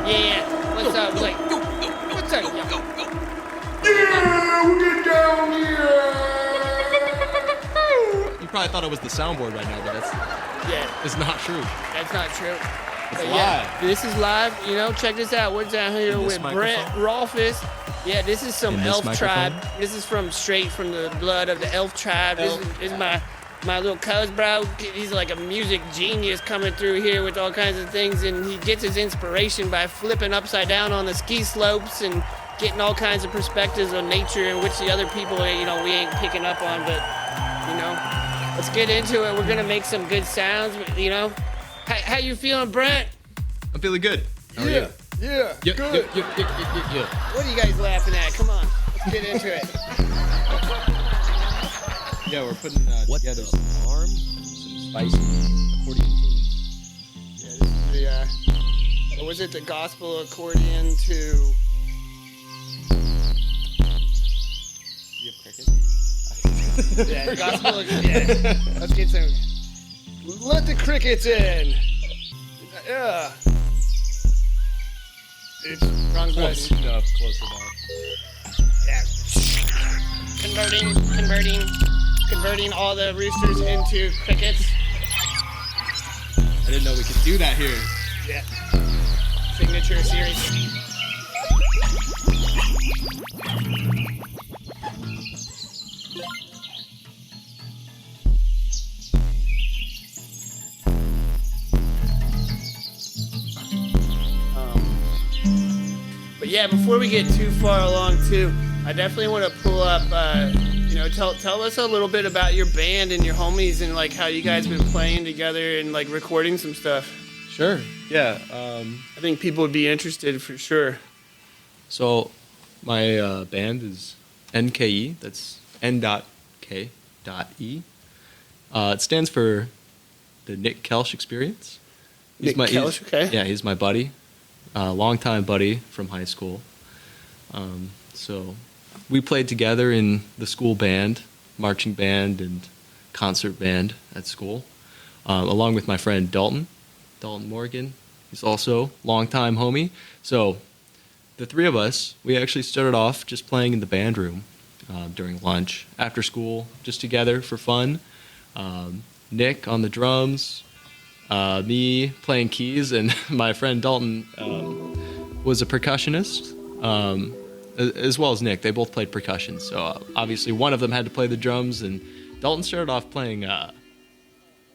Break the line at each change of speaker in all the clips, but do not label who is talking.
Yeah, what's up? Like, what's up, yo?
Yeah, we get down here.
You probably thought it was the soundboard right now, but it's not true.
That's not true.
It's
But
live.
yeah, this is live. You know, check this out. We're down here
In this
with Brent Rolfes. Yeah, this is some
In this
elf
microphone?
tribe. This is straight from the blood of the elf tribe. This is my little cuz, bro. He's like a music genius coming through here with all kinds of things, and he gets his inspiration by flipping upside down on the ski slopes and getting all kinds of perspectives of nature in which the other people, we ain't picking up on. But, let's get into it. We're gonna make some good sounds, How you feeling, Brent?
I'm feeling good. How are you?
Yeah, good.
What are you guys laughing at? Come on, let's get into it.
Yeah, we're putting together some spicy accordion tunes.
Yeah, this is the, what was it? The gospel accordion to...
You have crickets?
Yeah, gospel, yeah. Let's get some... Let the crickets in! Yeah. It's wrong
Close
button.
enough, close enough.
Yeah. Converting all the roosters into crickets.
I didn't know we could do that here.
Yeah. Signature series. But yeah, before we get too far along too, I definitely want to pull up, tell us a little bit about your band and your homies and like how you guys been playing together and like recording some stuff.
Sure. Yeah.
I think people would be interested for sure.
So my band is N.K.E. That's N.K.E. It stands for the Nick Kelsh Experience.
Kelsh, okay.
Yeah, he's my buddy. Longtime buddy from high school. So we played together in the school band, marching band, and concert band at school, along with my friend Dalton Morgan. He's also longtime homie. So the three of us, we actually started off just playing in the band room during lunch, after school, just together for fun. Nick on the drums, me playing keys, and my friend Dalton was a percussionist, as well as Nick. They both played percussion, so obviously one of them had to play the drums, and Dalton started off playing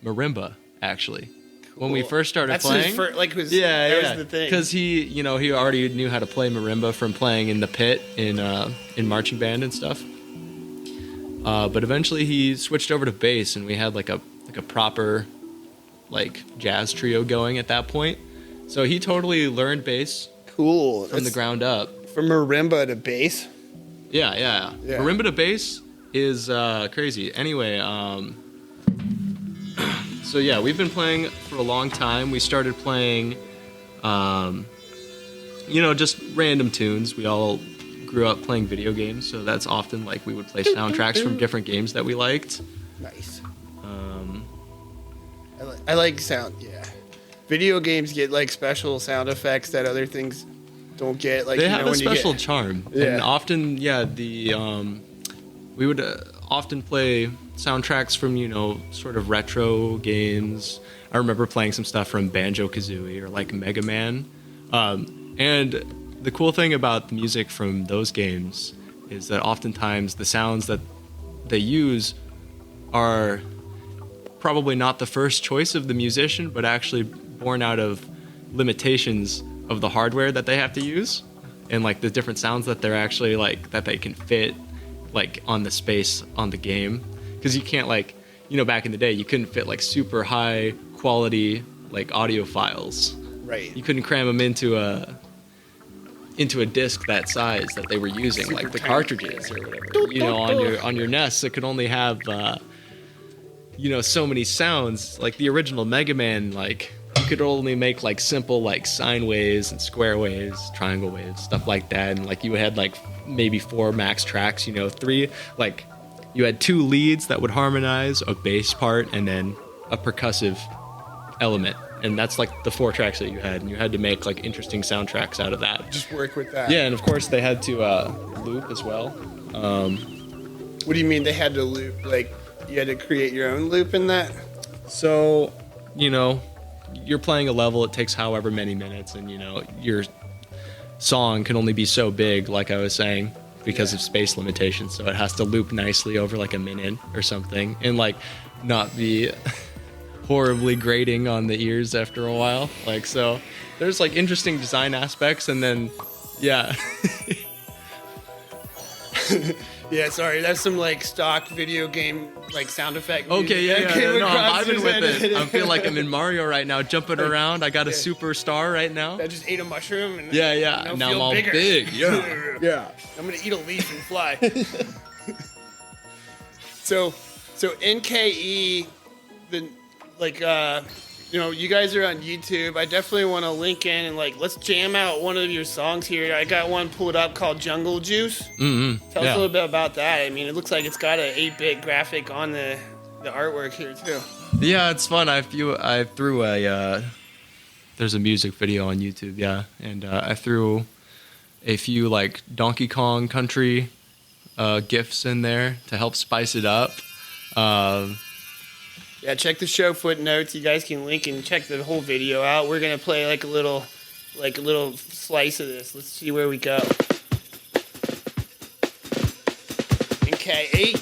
marimba, actually. Cool. When we first started playing.
That was the thing.
Because he already knew how to play marimba from playing in the pit in marching band and stuff. But eventually he switched over to bass, and we had like a proper jazz trio going at that point. So he totally learned bass.
Cool.
From the ground up.
From marimba to bass?
Yeah. Marimba to bass is crazy. Anyway, so yeah, we've been playing for a long time. We started playing, just random tunes. We all grew up playing video games, so that's often we would play soundtracks from different games that we liked.
Nice. I like sound, yeah. Video games get special sound effects that other things don't get.
They have a special charm.
Yeah.
And often, we would often play soundtracks from, sort of retro games. I remember playing some stuff from Banjo-Kazooie or Mega Man. And the cool thing about the music from those games is that oftentimes the sounds that they use are probably not the first choice of the musician, but actually born out of limitations of the hardware that they have to use, and the different sounds that they're actually that they can fit on the space on the game. Because you can't back in the day you couldn't fit super high quality audio files.
Right.
You couldn't cram them into a disc that size that they were using,
Super
the
tiny.
cartridges or whatever. On your NES, it could only have so many sounds. The original Mega Man, you could only make simple sine waves and square waves, triangle waves, stuff like that. And you had maybe 4 max tracks, 3, you had 2 leads that would harmonize, a bass part, and then a percussive element and that's like the 4 tracks that you had, and you had to make like interesting soundtracks out of that.
Just work with that.
Yeah, and of course they had to loop as well.
What do you mean they had to loop? Like, you had to create your own loop in that?
So, you know, you're playing a level, it takes however many minutes, and you know, your song can only be so big, like I was saying, because of space limitations, so it has to loop nicely over like a minute or something, and like not be horribly grating on the ears after a while. Like, so there's like interesting design aspects, and then yeah.
Yeah, sorry, that's some like stock video game like sound effect.
Okay, yeah, no, I'm vibing with it. I feel like I'm in
in.
Mario right now, jumping around. I got a superstar right now.
I just ate a mushroom and
Yeah. Now I'm all
bigger.
big. Yeah.
Yeah. I'm gonna eat a leaf and fly. So N.K.E, the like you know, you guys are on YouTube. I definitely want to link in and like let's jam out one of your songs here. I got one pulled up called Jungle Juice.
Mm-hmm.
Tell us a little bit about that. I mean, it looks like it's got an 8-bit graphic on the artwork here too.
Yeah, it's fun. I threw a there's a music video on YouTube, yeah, and I threw a few like Donkey Kong Country gifs in there to help spice it up.
Yeah, check the show footnotes. You guys can link and check the whole video out. We're gonna play like a little slice of this. Let's see where we go. N.K.E.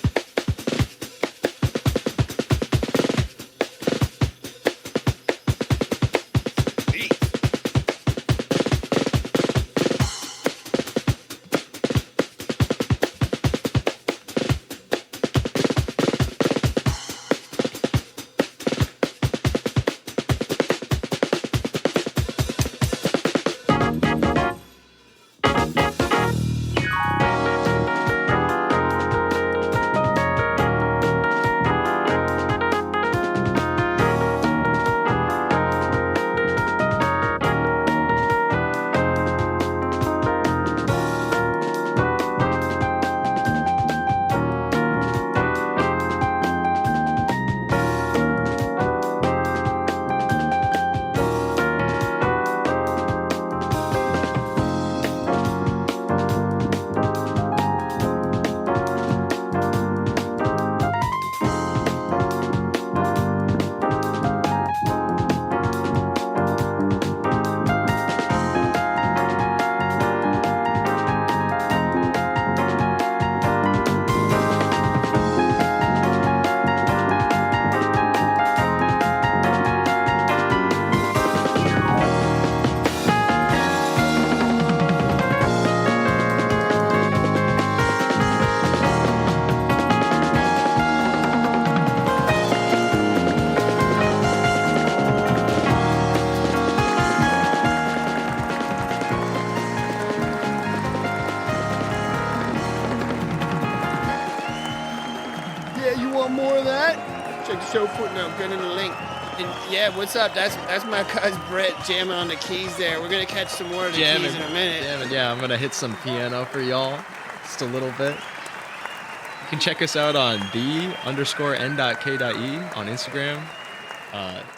Show footnote, good in the link. And yeah, what's up? That's my cousin Brent jamming on the keys there. We're gonna catch some more of the keys in a minute.
Yeah, I'm gonna hit some piano for y'all, just a little bit. You can check us out on the_N.K.E on Instagram.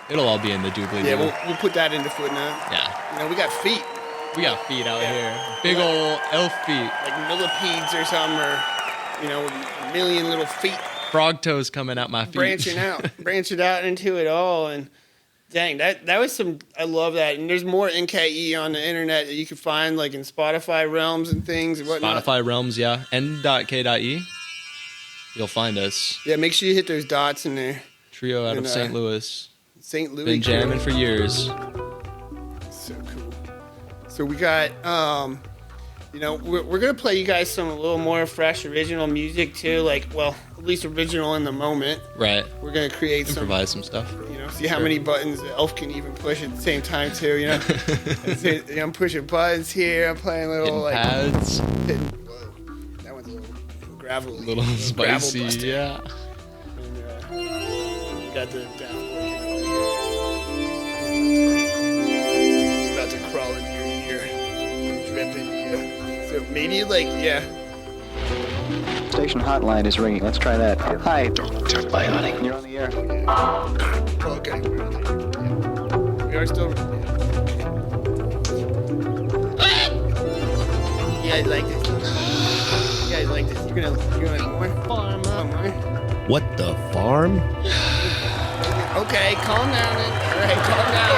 It'll all be in the doobly-doo.
Yeah, we'll put that in the footnote.
Yeah.
You know, we got feet.
We got feet out here. Big old elf feet.
Like millipedes or something, or, you know, a million little feet.
Frog toes coming out my feet.
Branching out into it all. And dang, that was some, I love that. And there's more N.K.E on the internet that you can find, like in Spotify realms and things and whatnot.
Spotify realms, yeah. N.K.E. You'll find us.
Yeah, make sure you hit those dots in there.
Trio out of St. Louis.
St. Louis.
Been jamming for years.
So cool. So we got, you know, we're going to play you guys some a little more fresh original music too. Like, well, at least original in the moment.
Right.
We're going to create
Improvise some stuff.
You know, see how many buttons the elf can even push at the same time too, you know. I'm pushing buttons here. I'm playing little
hitting pads.
Whoa. That one's a little gravelly.
A little spicy, yeah.
And we got the down about to crawl into your ear, drip into you. So maybe like, yeah.
Station hotline is ringing. Let's try that. Hi. Bionic. You're on the air.
Okay. We guitar still? You guys like this? You guys like this? You're gonna more? Farm up. More?
What the farm?
Okay, calm down. All right, calm down.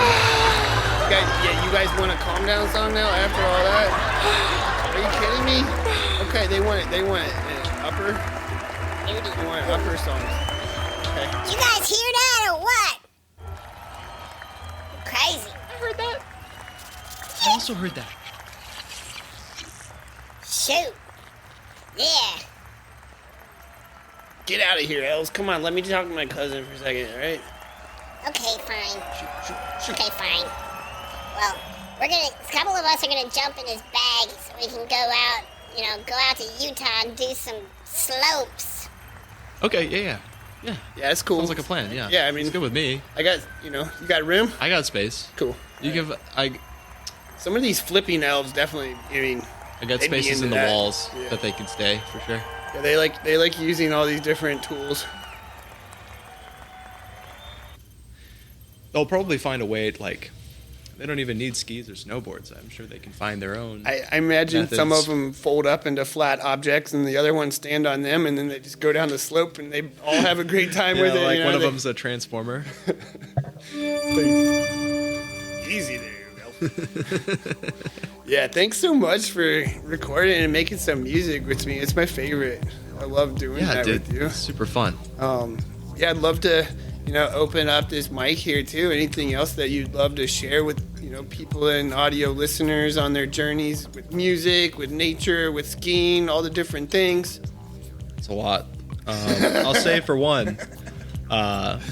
You guys want a calm down song now after all that? Are you kidding me? Okay, they want upper. They want upper songs. Okay.
You guys hear that or what? Crazy.
I heard that. I also heard that.
Shoot. Yeah.
Get out of here, Elves. Come on, let me talk to my cousin for a second, all right?
Okay, fine. Okay, fine. Well, a couple of us are gonna jump in his bag so we can go out to Utah and do some slopes.
Okay, yeah.
Yeah, that's cool.
Sounds like a plan, yeah.
Yeah, I mean,
it's good with me.
I got, you got room?
I got space.
Cool.
Some
of these flipping elves definitely,
I got spaces in the walls that they can stay, for sure.
Yeah, they like using all these different tools.
They'll probably find a way to, they don't even need skis or snowboards. I'm sure they can find their own.
I imagine
methods.
some of them fold up into flat objects and the other ones stand on them, and then they just go down the slope and they all have a great time with it.
One of them's a transformer.
Easy there. Yeah, thanks so much for recording and making some music with me. It's my favorite. I love doing that with you.
It's super fun.
I'd love to, open up this mic here too. Anything else that you'd love to share with, people and audio listeners on their journeys with music, with nature, with skiing, all the different things?
It's a lot. I'll say for one,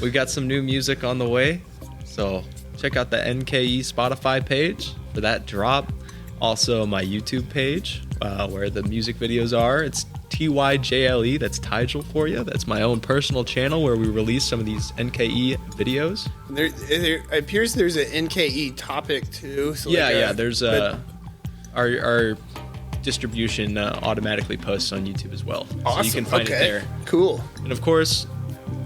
we got some new music on the way. So check out the N.K.E Spotify page for that drop. Also my YouTube page where the music videos are. It's TYJLE, that's Tigel for you. That's my own personal channel where we release some of these N.K.E videos.
There appears there's an N.K.E topic too. So
there's our distribution automatically posts on YouTube as well.
Awesome.
So you can find it there.
Cool.
And of course,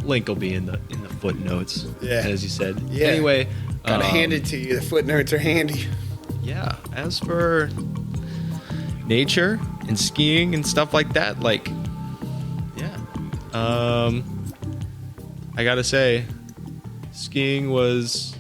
link will be in the footnotes.
Yeah.
As you said.
Yeah.
Anyway,
gotta hand it to you. The footnotes are handy.
Yeah. As for nature and skiing and stuff like that, I gotta say, skiing was,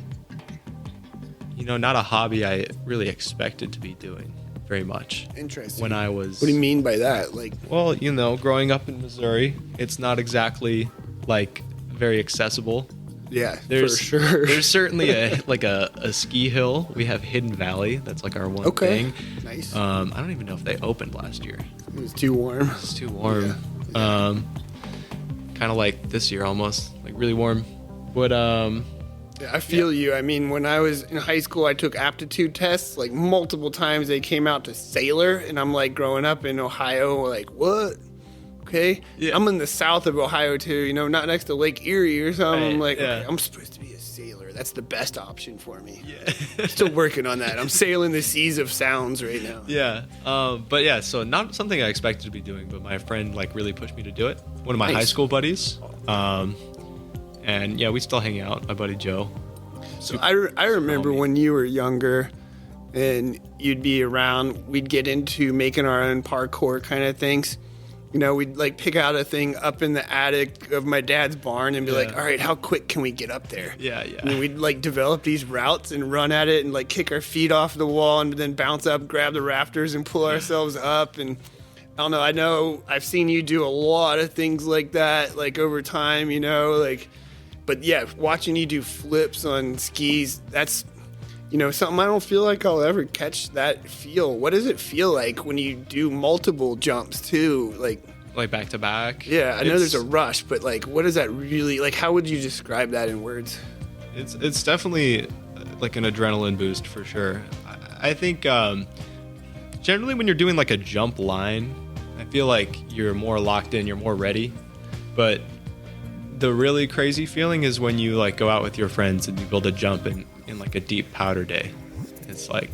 not a hobby I really expected to be doing very much.
Interesting.
When I was...
What do you mean by that?
Well, growing up in Missouri, it's not exactly, very accessible.
Yeah,
for
sure.
There's certainly a ski hill. We have Hidden Valley. That's our one thing.
Nice.
I don't even know if they opened last year.
It was too warm.
It's too warm.
Yeah.
Kind of like this year almost, really warm. But
yeah, I feel you. I mean, when I was in high school, I took aptitude tests multiple times. They came out to sailor, and I'm growing up in Ohio, what? Okay. Yeah. I'm in the south of Ohio too, not next to Lake Erie or something.
Right.
I'm okay, I'm supposed to be a sailor. That's the best option for me. Yeah. Still working on that. I'm sailing the seas of sounds right now.
Yeah. But yeah, so not something I expected to be doing, but my friend really pushed me to do it. One of my high school buddies. And yeah, we still hang out. My buddy Joe.
So I remember when you were younger and you'd be around, we'd get into making our own parkour kind of things. We'd pick out a thing up in the attic of my dad's barn and be all right, how quick can we get up there?
Yeah.
And we'd develop these routes and run at it and kick our feet off the wall and then bounce up, grab the rafters and pull ourselves up. And I know I've seen you do a lot of things like that, over time, but yeah, watching you do flips on skis, that's, something I don't feel like I'll ever catch that feel. What does it feel like when you do multiple jumps too?
Like back to back?
Yeah, I know there's a rush, but what does that really, how would you describe that in words?
It's definitely an adrenaline boost for sure. I think generally when you're doing a jump line, I feel like you're more locked in, you're more ready. But the really crazy feeling is when you go out with your friends and you build a jump in a deep powder day. It's I'm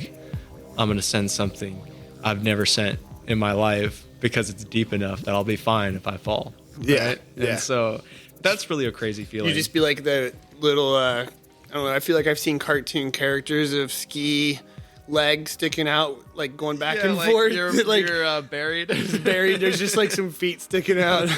gonna send something I've never sent in my life because it's deep enough that I'll be fine if I fall.
Yeah.
Right?
Yeah.
And so that's really a crazy feeling.
You just be the little I don't know. I feel like I've seen cartoon characters of ski legs sticking out, like going back and forth.
You're buried.
Buried. There's just like some feet sticking out.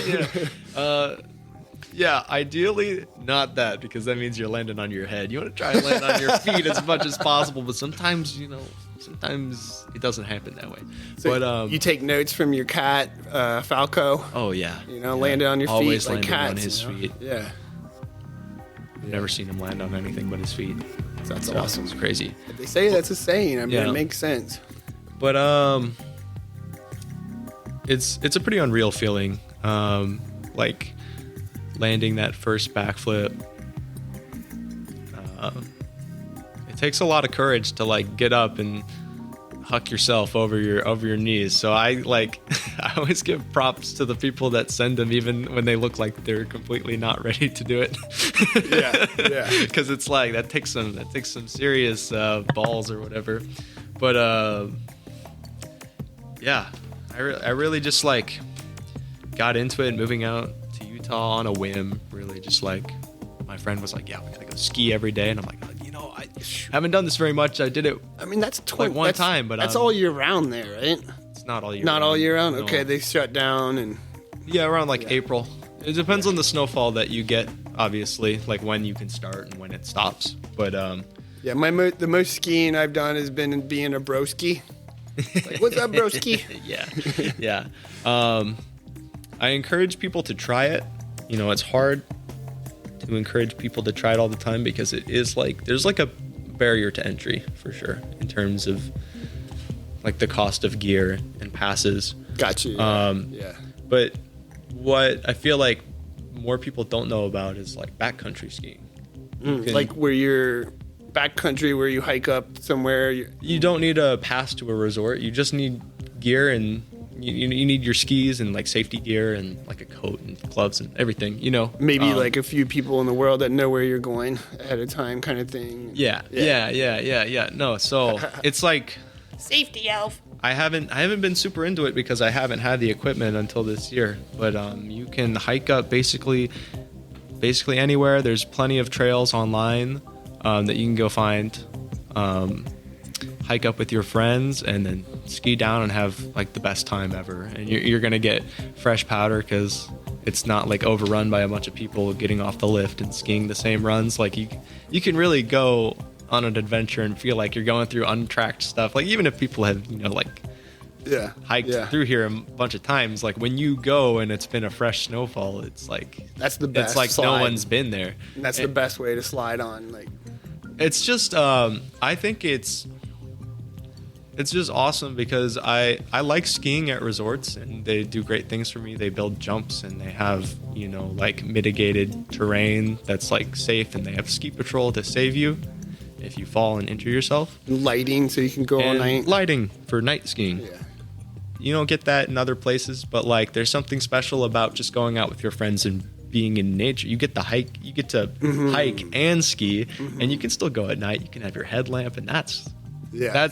Yeah, ideally not that, because that means you're landing on your head. You want to try and land on your feet as much as possible, but sometimes it doesn't happen that way.
So
but
you take notes from your cat, Falco.
Oh yeah.
Land it on your
Always
feet like
landing
cats.
on his feet.
Yeah.
I've never seen him land on anything but his feet.
That's awesome.
It's crazy.
They say that's a saying. I mean,
Yeah.
it makes sense.
But it's a pretty unreal feeling. Like landing that first backflip. It takes a lot of courage to like get up and huck yourself over your knees. So I always give props to the people that send them, even when they look like they're completely not ready to do it.
Yeah.
Because it's like that takes some serious balls or whatever. But yeah, I really just like got into it, moving out to Utah on a whim. Really, just like my friend was like, "Yeah, we gotta go ski every day," and I'm like, I haven't done this very much. I did it.
I mean, that's
one time, but
that's all year round there, right?
It's not all year.
Not all year round.
No.
Okay, they shut down and
Around like April. It depends on the snowfall that you get, obviously, like when you can start and when it stops. But
yeah, the most skiing I've done has been being a broski. Like, what's up, broski?
yeah. I encourage people to try it. It's hard to encourage people to try it all the time because it is like there's like a barrier to entry for sure in terms of like the cost of gear and passes.
Gotcha. Yeah.
But what I feel like more people don't know about is like backcountry skiing.
Like where you're backcountry, where you hike up somewhere.
You don't need a pass to a resort. You just need gear, and you need your skis and like safety gear and like a coat and gloves and everything.
Maybe like a few people in the world that know where you're going ahead of time, kind of thing.
Yeah. No, so it's like
Safety elf.
I haven't been super into it because I haven't had the equipment until this year. But you can hike up basically anywhere. There's plenty of trails online that you can go find. Hike up with your friends and then ski down and have like the best time ever. And you're gonna get fresh powder because it's not like overrun by a bunch of people getting off the lift and skiing the same runs. Like you can really go on an adventure and feel like you're going through untracked stuff. Like even if people have hiked through here a bunch of times, like when you go and it's been a fresh snowfall, it's like
that's the best.
It's like
slide.
no one's been there.
And that's the best way to slide on. Like
it's just I think it's just awesome because I like skiing at resorts and they do great things for me. They build jumps and they have, like mitigated terrain that's like safe, and they have ski patrol to save you if you fall and injure yourself.
Lighting so you can go all night.
Lighting for night skiing.
Yeah.
You don't get that in other places, but like there's something special about just going out with your friends and being in nature. You get to hike and ski, and you can still go at night. You can have your headlamp, and that's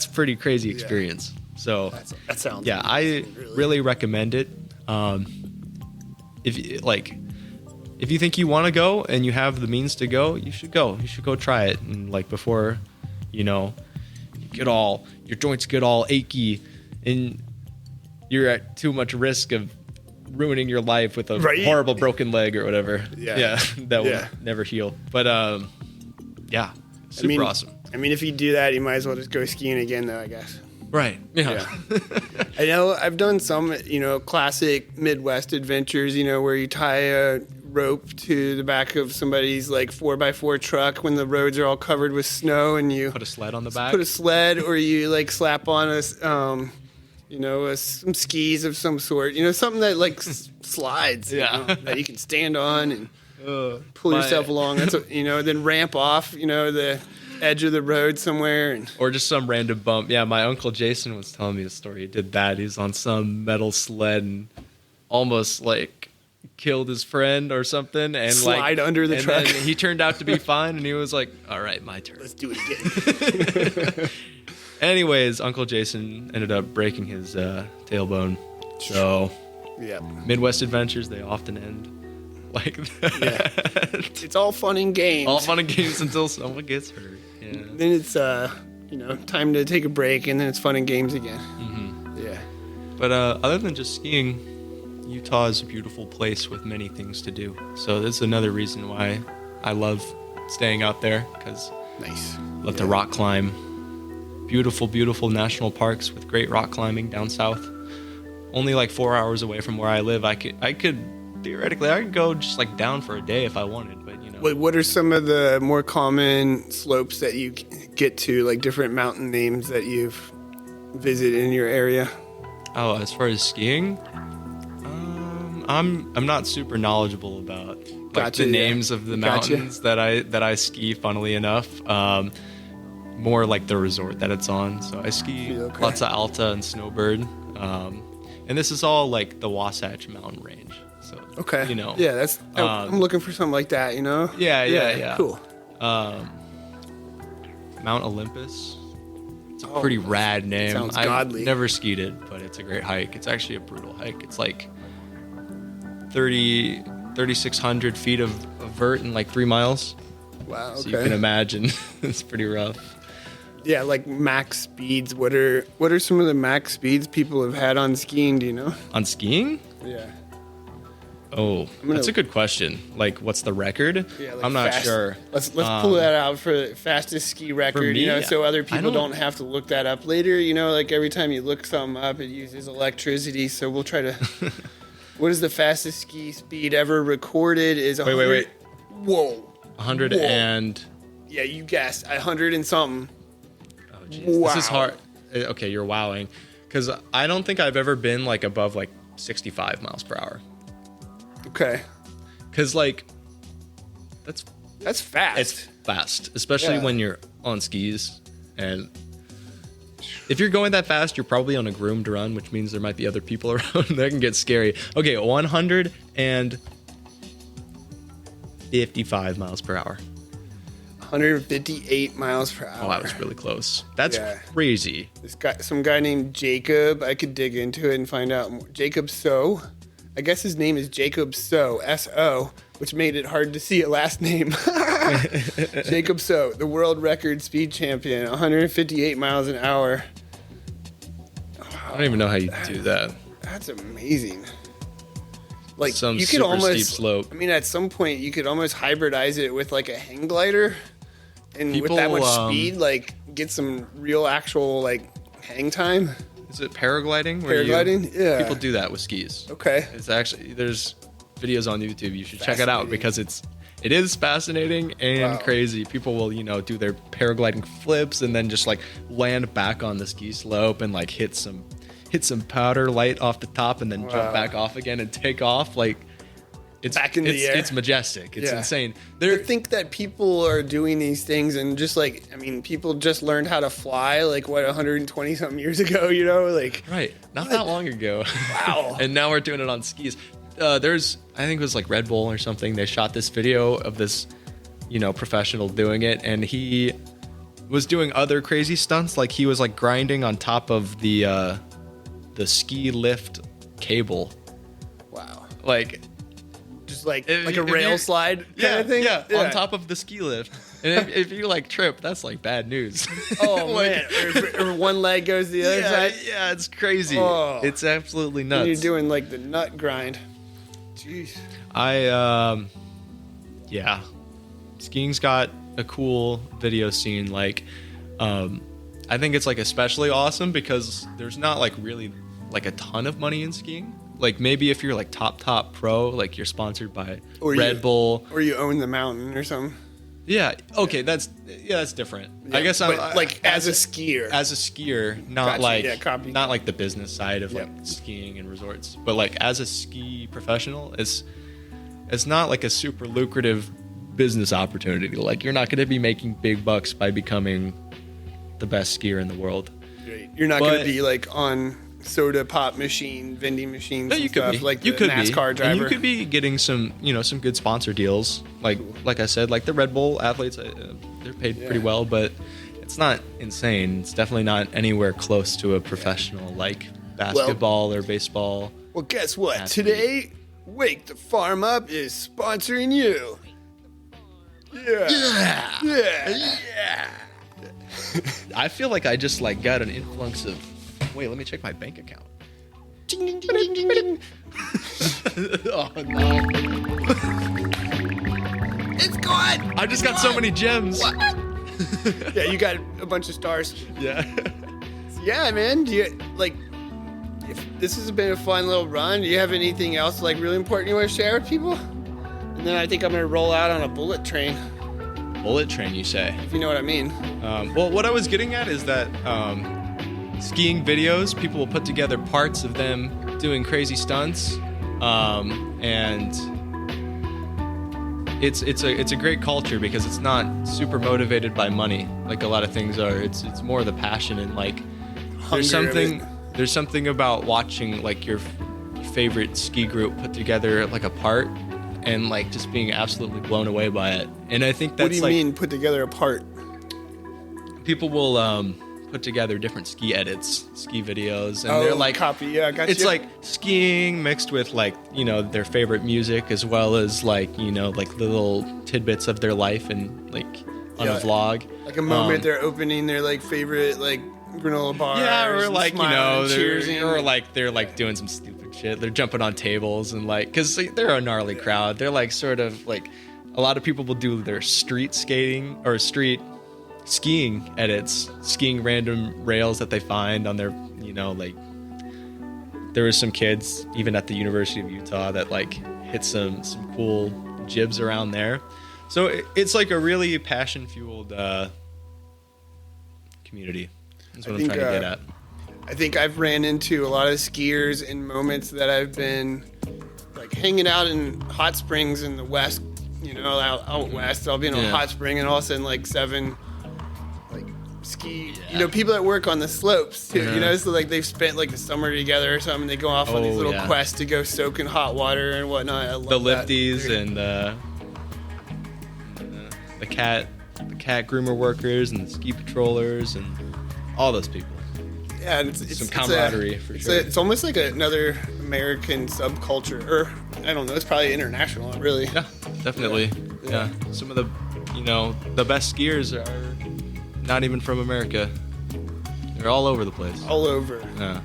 pretty crazy experience. So
that sounds
I really recommend it. If you think you want to go and you have the means to go, you should go. You should go try it. And like before, your joints get all achy and you're at too much risk of ruining your life with a horrible broken leg or whatever. Yeah. That will never heal. But super awesome.
I mean, if you do that, you might as well just go skiing again, though, I guess.
Right. Yeah.
I know I've done some, classic Midwest adventures, where you tie a rope to the back of somebody's like 4x4 truck when the roads are all covered with snow, and you
put a sled on the back.
Put a sled, or you like slap on some skis of some sort, something that like slides, that you can stand on and pull yourself along. That's then ramp off, the edge of the road somewhere,
or just some random bump. Yeah, my uncle Jason was telling me a story. He did that. He's on some metal sled and almost like killed his friend or something, and
slide under the truck.
Then he turned out to be fine, and he was like, "All right, my turn.
Let's do it again."
Anyways, Uncle Jason ended up breaking his tailbone. So,
yeah,
Midwest adventures, they often end like that.
It's all fun and games.
All fun and games until someone gets hurt. Yeah.
Then it's time to take a break, and then it's fun and games again. Yeah.
But other than just skiing, Utah is a beautiful place with many things to do. So that's another reason why I love staying out there, because
Nice.
love to rock climb. Beautiful, beautiful national parks with great rock climbing down south. Only like 4 hours away from where I live. I could theoretically go just like down for a day if I wanted, but
What are some of the more common slopes that you get to, like different mountain names that you've visited in your area?
Oh, as far as skiing, I'm not super knowledgeable about the names of the mountains that I ski. Funnily enough, more like the resort that it's on. So I ski lots of Alta and Snowbird, and this is all like the Wasatch Mountain Range. So
yeah, that's I'm looking for something like that.
Yeah.
Cool.
Mount Olympus. It's a pretty rad name.
Sounds
I've
godly.
never skied it, but it's a great hike. It's actually a brutal hike. It's like 3,600 feet of vert in like 3 miles.
Wow. Okay.
So you can imagine it's pretty rough.
Yeah, like max speeds. What are some of the max speeds people have had on skiing? Do you know?
On skiing?
Yeah.
Oh, that's a good question. Like, what's the record?
Yeah, like
I'm not sure.
Let's pull that out for the fastest ski record.
me,
so other people don't have to look that up later. Like every time you look something up, it uses electricity. So we'll try to. What is the fastest ski speed ever recorded? Is 100,
wait.
Whoa.
100
Whoa.
and.
Yeah, you guessed 100 and something.
Oh, geez.
Wow.
This is hard. Okay, you're wowing, because I don't think I've ever been like above like 65 miles per hour.
Okay.
Because like, that's
fast.
It's fast, especially when you're on skis. And if you're going that fast, you're probably on a groomed run, which means there might be other people around. That can get scary. Okay, 155 miles per hour.
158 miles per hour.
Oh, that was really close. That's crazy.
Some guy named Jacob. I could dig into it and find out more. Jacob So. I guess his name is Jacob So, S-O, which made it hard to see a last name. Jacob So, the world record speed champion, 158 miles an hour.
I don't even know how you do that.
That's amazing. Like,
Some
you could
super
almost,
steep slope.
I mean, at some point, you could almost hybridize it with like a hang glider. And with that much speed, like, get some real actual, like, hang time.
Is it paragliding?
Paragliding? Yeah.
People do that with skis.
Okay.
It's actually, there's videos on YouTube. You should check it out, because it is fascinating and crazy. People will, do their paragliding flips and then just like land back on the ski slope and like hit some powder light off the top and then jump back off again and take off. Like, it's
back in the air.
It's majestic. It's insane.
I think that people are doing these things, and just like, I mean, people just learned how to fly, like, 120 something years ago, like.
Right. Not that long ago.
Wow.
And now we're doing it on skis. I think it was like Red Bull or something. They shot this video of this, professional doing it, and he was doing other crazy stunts. Like, he was like grinding on top of the ski lift cable.
Wow.
Like,
just like a rail slide kind of thing?
Yeah, on top of the ski lift. And if you like trip, that's like bad news.
Oh, man. Or one leg goes to the other side?
Yeah, it's crazy.
Oh.
It's absolutely nuts.
And you're doing like the nut grind. Jeez.
Skiing's got a cool video scene. Like, I think it's like especially awesome because there's not like really like a ton of money in skiing. Like, maybe if you're like top pro, like you're sponsored by Red Bull,
or you own the mountain or something.
Yeah. Okay. That's different.
Yeah,
I guess I'm
like as a skier.
As a skier, not
Gotcha,
not like the business side of like skiing and resorts, but like as a ski professional, it's not like a super lucrative business opportunity. Like, you're not going to be making big bucks by becoming the best skier in the world.
Right. You're not going to be like on soda pop machine vending machines and stuff like you could NASCAR driver.
And you could be getting some some good sponsor deals, like I said, like the Red Bull athletes, they're paid pretty well, but it's not insane. It's definitely not anywhere close to a professional like basketball or baseball.
Well, guess what?
athlete.
Today Wake the Farm Up is sponsoring you. Yeah. Yeah.
I feel like I just like got an influx of. Wait, let me check my bank account.
Ding, ding, ding, ding, ding.
Oh no!
It's gone.
I just got so many gems.
Yeah, you got a bunch of stars.
Yeah.
Yeah, man. Do you like? If this has been a fun little run, do you have anything else like really important you want to share with people? And then I think I'm gonna roll out on a bullet train,
Bullet train, you say?
if you know what I mean.
Well, what I was getting at is that skiing videos, people will put together parts of them doing crazy stunts, and it's a great culture because it's not super motivated by money like a lot of things are. It's more the passion and like there's something about watching like your favorite ski group put together like a part and like just being absolutely blown away by it. And I think that's
What do you mean put together a part?
people will put together different ski edits, ski videos, and they're like
copy. Yeah, I got
it's
you.
like skiing mixed with like, you know, their favorite music as well as like, you know, like little tidbits of their life and like on a vlog.
Like a moment they're opening their like favorite like granola bars.
Yeah, or
and
like, you
smiling,
know,
cheersing.
or like they're like doing some stupid shit. They're jumping on tables and like, cause they're a gnarly crowd. They're like sort of like, a lot of people will do their street skating or street skiing edits, skiing random rails that they find on their, you know, like there was some kids even at the University of Utah that like hit some cool jibs around there. So it's like a really passion fueled community. That's what I'm trying to get at.
I think I've ran into a lot of skiers in moments that I've been like hanging out in hot springs in the west, you know, out west. I'll be in a hot spring and all of a sudden like 7 like ski, you know, people that work on the slopes too, you know, so like they've spent like the summer together or something. They go off on these little quests to go soak in hot water and whatnot. I love
the
that.
lifties and the cat groomer workers and the ski patrollers and all those people.
Yeah, and it's
some camaraderie for sure.
It's almost like another American subculture, or I don't know. It's probably international, really.
Yeah, definitely. Yeah. Some of the, you know, the best skiers are not even from America. They're all over the place.
All over.
Yeah.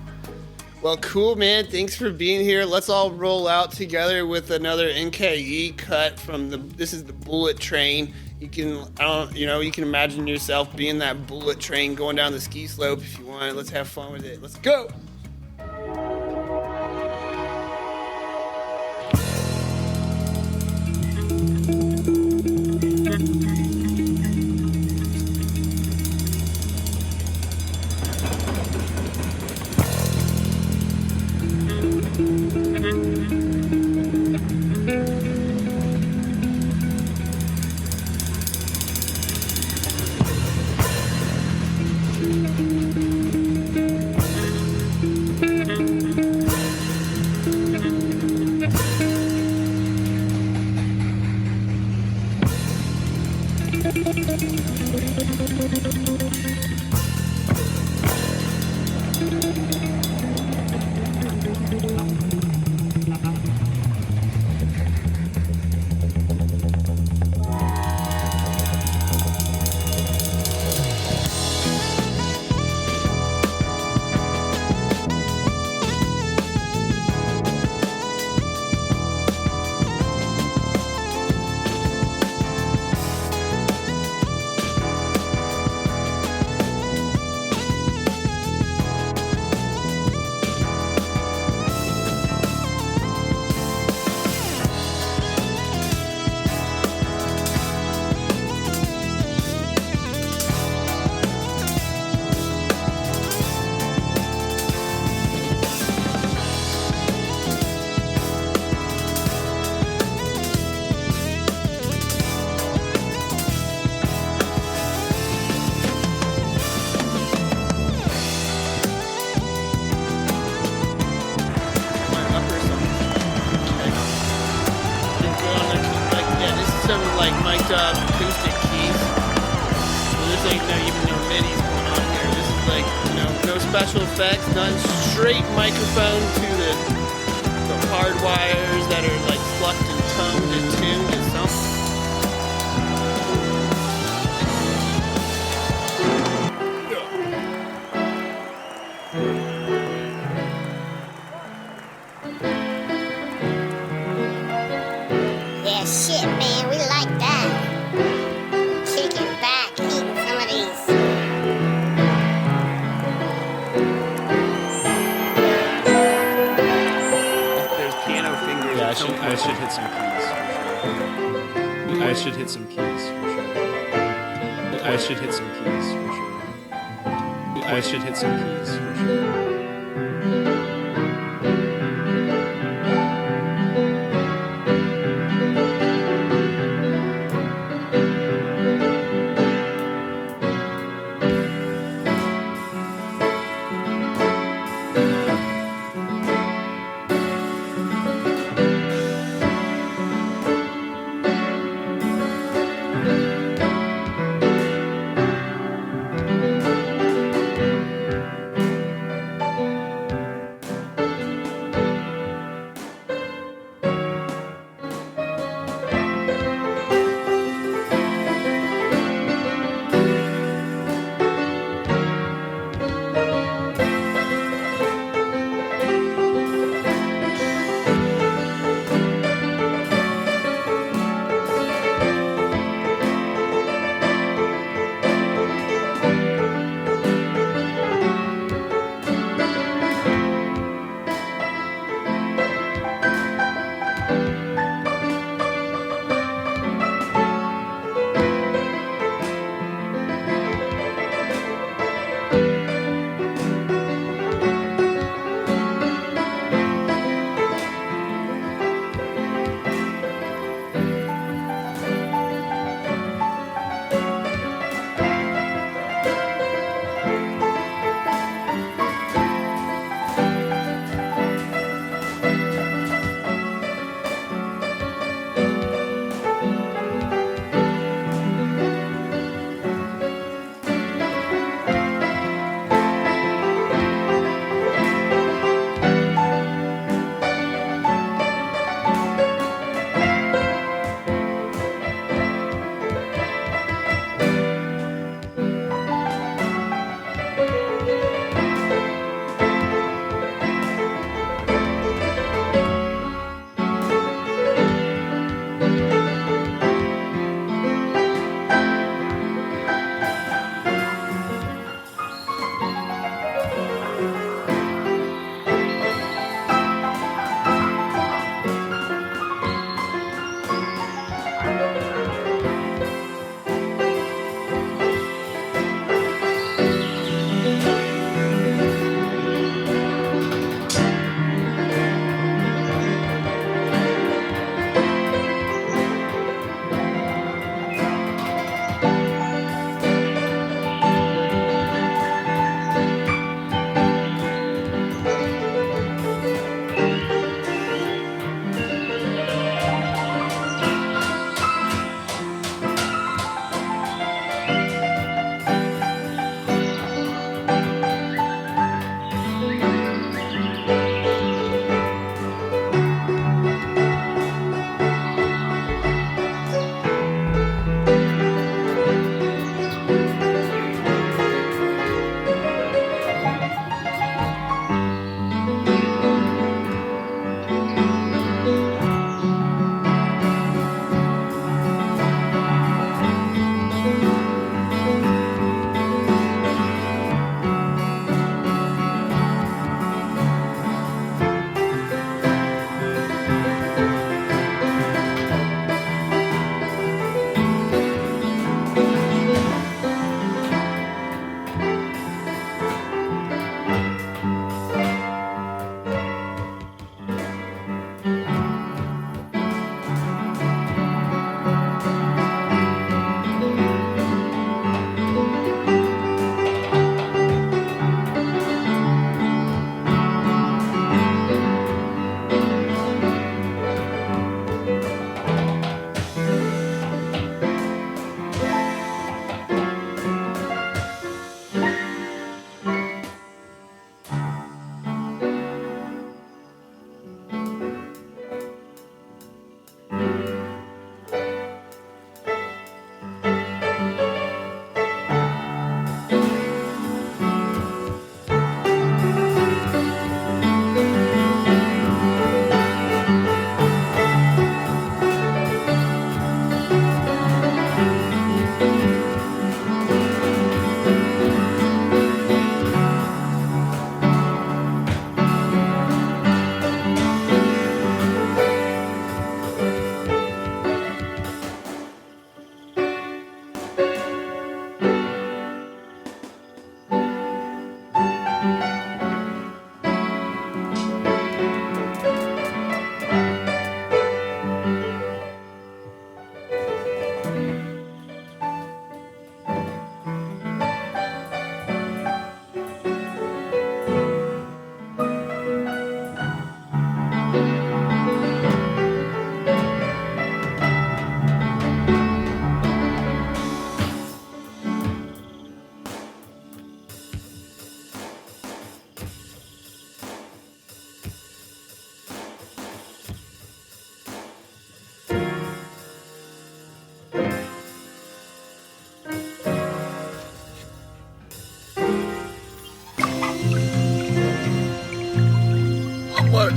Well, cool, man. Thanks for being here. Let's all roll out together with another N.K.E cut from this is the Bullet Train. You can, you can imagine yourself being that bullet train going down the ski slope if you want. Let's have fun with it. Let's go. Acoustic keys. So there's like not even no midis going on here. This is like, no special effects, none. Straight microphone to the hard wires that are like plucked and toned and tuned and something.
Yeah, shit, man, we like that. Kicking back, eating some of these.
There's piano fingers.
Yeah,
at some
I
point.
should hit some keys for sure. I should hit some keys for sure. I should hit some keys for sure. I should hit some keys for sure.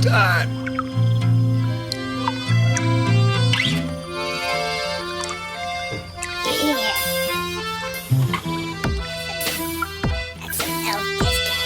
God.
Yeah. That's some elf disco.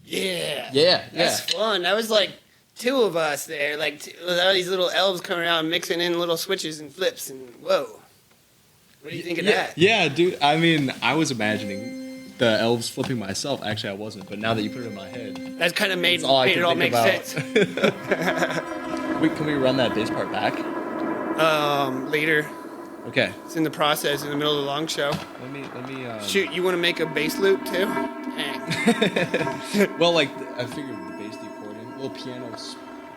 Yeah,
That's fun. That was like two of us there, like with all these little elves coming around mixing in little switches and flips and whoa. What do you think of that?
Yeah, dude. I mean, I was imagining the elves flipping myself. Actually, I wasn't. But now that you put it in my head,
That's kind of made
that's
it all make sense.
Wait, can we run that bass part back?
Later.
Okay.
It's in the process in the middle of the long show.
Let me.
Shoot, you want to make a bass loop too? Dang.
Well, like I figured the bass, the accordion, little piano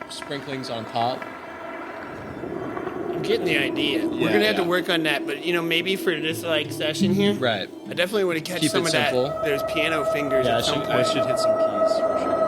sprinklings on top.
I'm getting the idea. We're gonna have to work on that, but maybe for this like session here,
Right.
I definitely want to catch
Keep
some
it
of
simple.
that. There's piano fingers
Yeah,
at some point.
I should hit some keys for sure.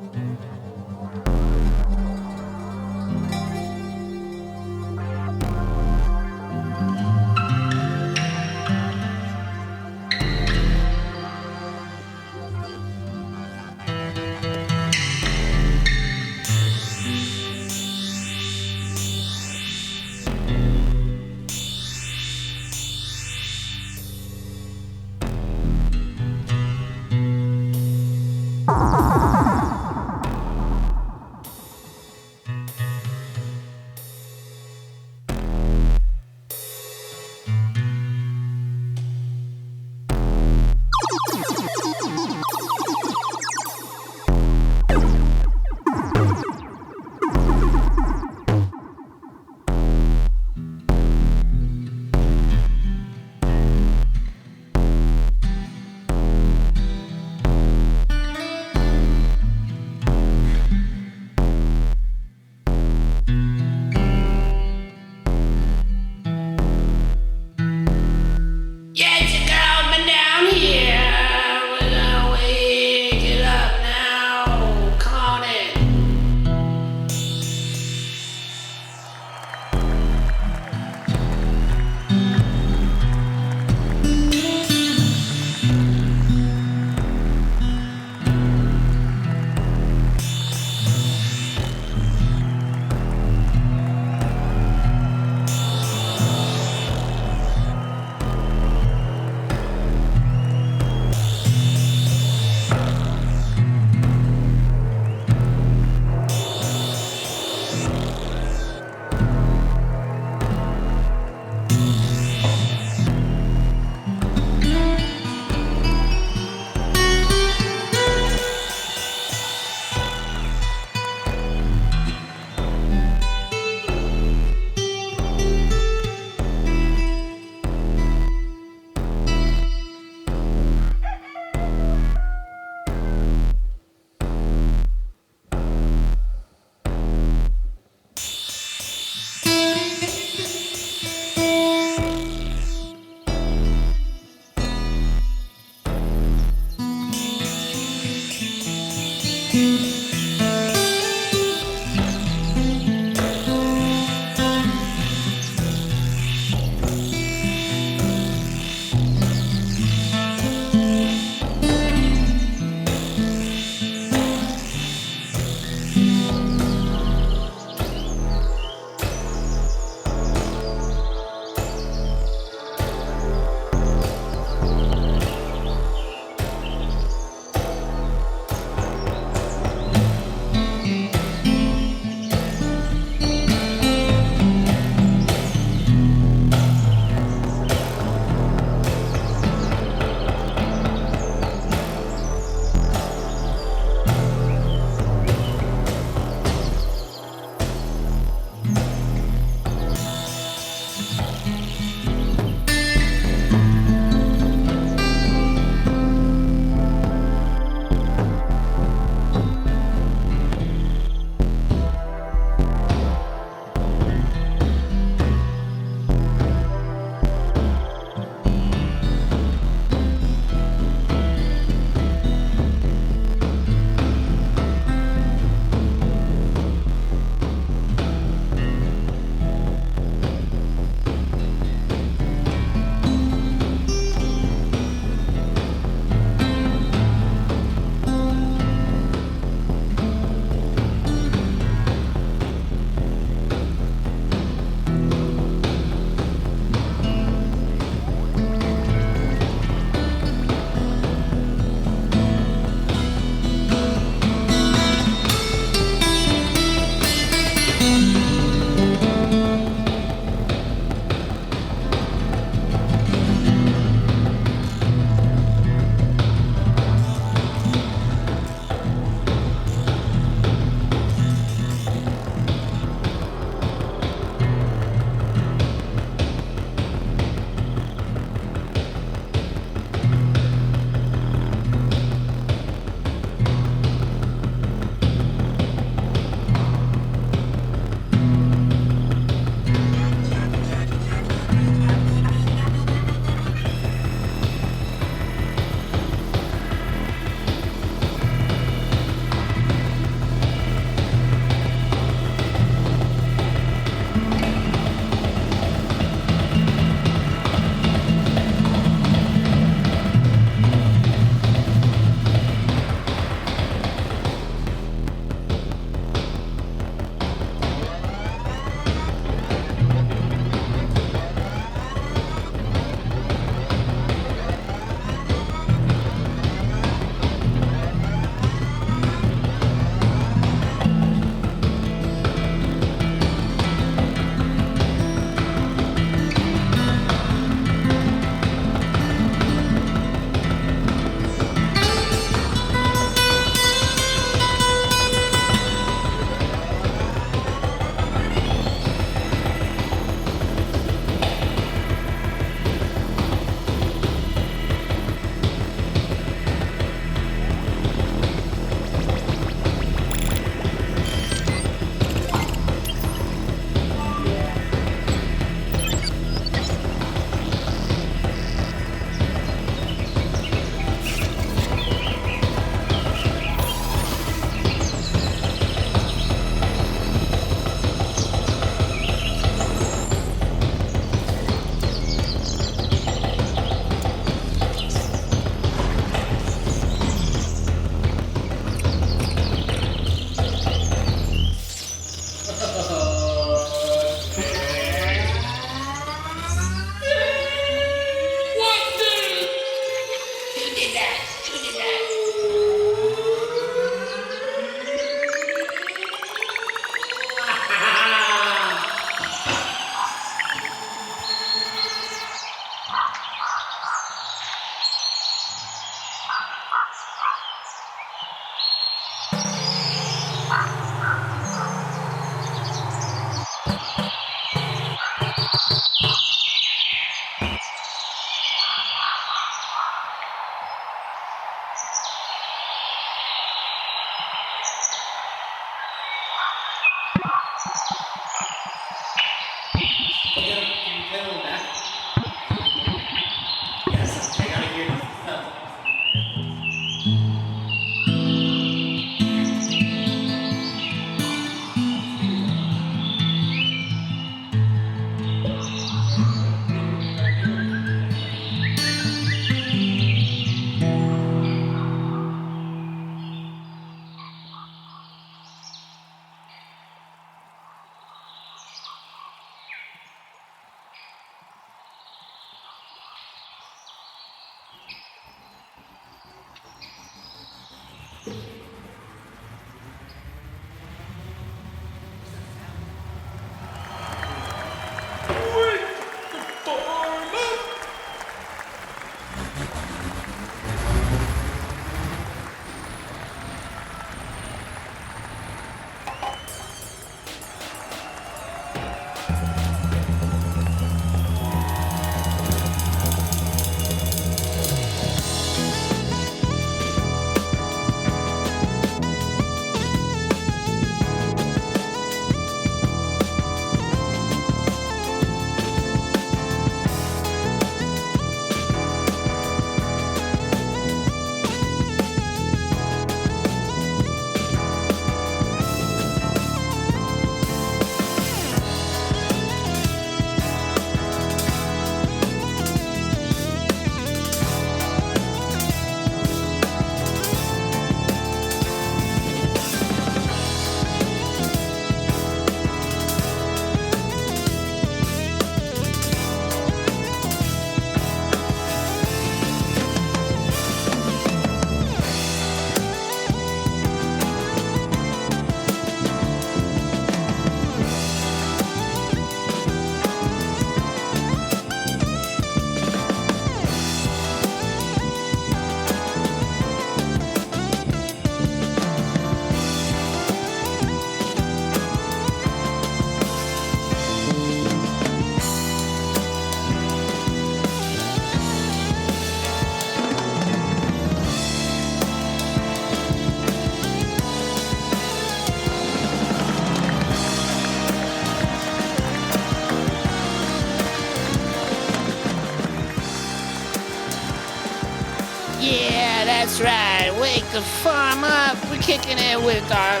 Yeah, that's right. Wake the farm up. We're kicking it with our,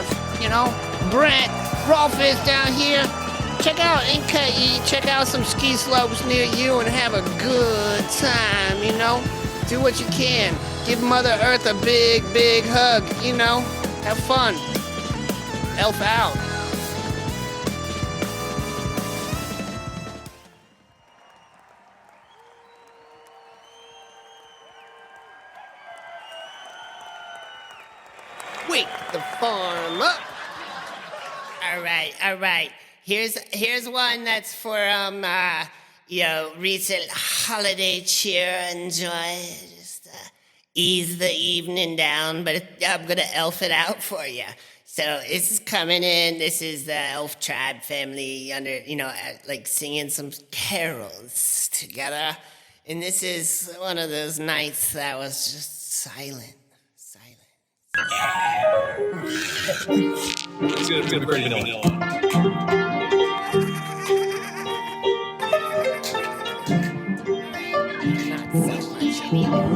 Brent Rolfes down here. Check out N.K.E. Check out some ski slopes near you and have a good time, Do what you can. Give Mother Earth a big, big hug, Have fun. Elf out. Wake the farm up.
All right. Here's one that's for recent holiday cheer. Enjoy. Just ease the evening down, but I'm gonna elf it out for you. So this is coming in. This is the elf tribe family under, singing some carols together. And this is one of those nights that was just silent.
It's gonna be pretty vanilla.
Not so much anymore.